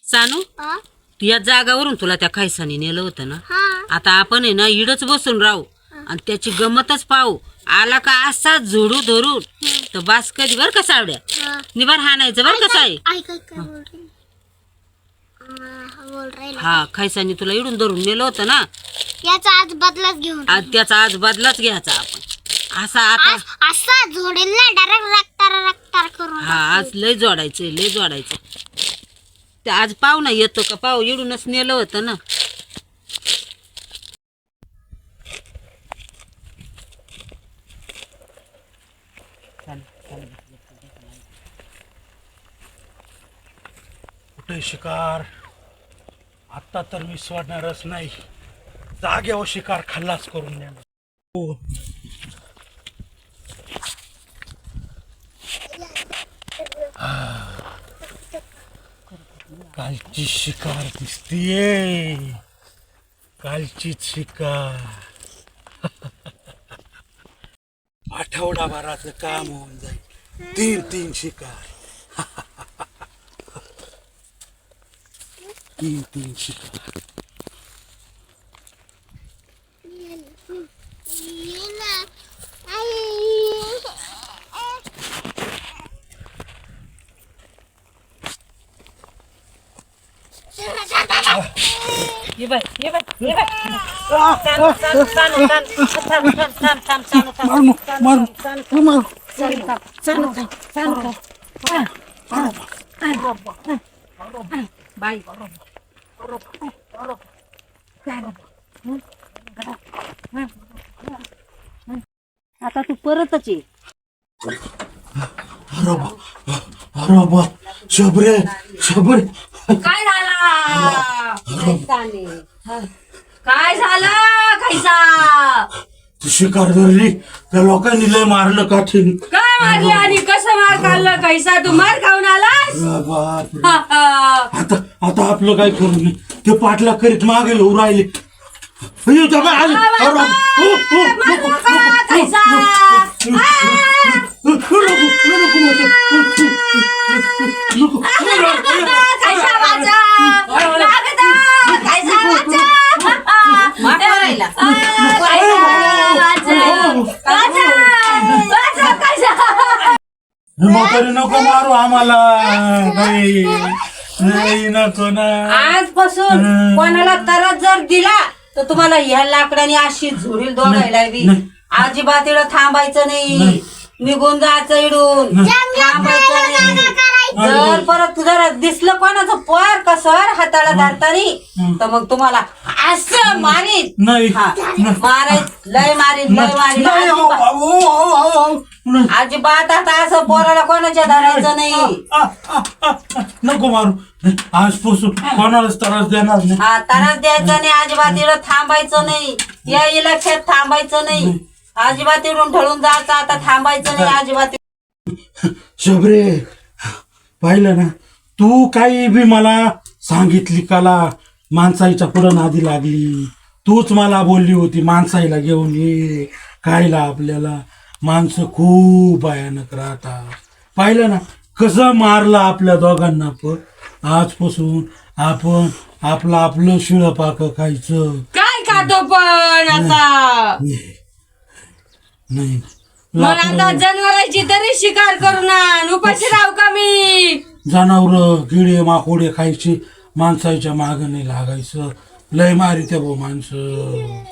सानू तू या जागावरून तुला त्या खायसानी नेलं होतं ना. आता आपण आहे ना इडच बसून राहू आणि त्याची गमतच पाहू. आला का असा झोडू धरून तर बास कधी बर का सावड्या निभार हाणायचं बर कसं आहे. हा खायसानी तुला इडून धरून नेलं होतं ना. याचा आज बदलाच घेऊन आज त्याचा आज बदलाच घ्यायचा आपण. असा आता असा जोडेल ना डायरेक्ट रक्तार करून. हा आज लय जोडायचंय लय जोडायचं. ते आज पाहू ना येतो का पाहू इडूनच नेलं होतं ना. कुठे शिकार आता तर मी सोडणारच नाही. जागेवर शिकार खल्लास करून नेणार. हो कालची शिकार दिसतीये. कालचीच शिकार. आठवडाभराचं काम होऊन जाईल. तीन शिकार. तीन शिकार. ये बाय ये बाय ये बाय. बाई आता तू परतच ये. अरे शबरे शबरे काय झाला काय झालं खायचा तू शिकार धरली त्या लोकांनी लय मारलं काठीने. काय मारले आणि कसं मार काढलं कैसा तू मार खाऊन आलास. बापरे. आता आपलं काय करू नये. ते पाटला करीत मागे येऊ राहिले. नको मारू आम्हाला. नाही नको ना. आजपासून कोणाला त्रास जर दिला तर तुम्हाला ह्या लाकडाने अशी झुरील दोघायला बी. अजिबात इकडं थांबायचं नाही. निघून जायचं इडून. थांबायचं नाही. जर परत जरा दिसलं कोणाचं पर कसर हाताला धरतानी तर मग तुम्हाला असं मारीन. नाही मारायच लय मारीन अजिबात आता असं पोराला कोणाच्या धरायचं नाही. नको मारू. आजपासून कोणालाच त्रास देणार नाही. हा त्रास द्यायचा नाही. अजिबात इकडं थांबायचं नाही. या इलेक्शनात थांबायचं नाही. अजिबात इडून ढळून जायचं. आता थांबायचं नाही अजिबात. शबरे पाहिलं ना तू काही बी मला सांगितली कला माणसाईच्या पुढं नादी लागली. तूच मला बोलली होती माणसाईला घेऊन ये खायला. आपल्याला माणसं खूप भयानक राहतात. पाहिलं ना कसं मारलं आपल्या दोघांना. पण आजपासून आपण आपलं शिळ पाक खायचं. काय खातो पण आता नाही. मग आता जनावरांची तरी शिकार करू ना. उपाशी राहू का मी. जनावर किडे माकोडे खायचे. माणसाच्या मागं नाही लागायचं. लय मारी त्या भाऊ माणसं.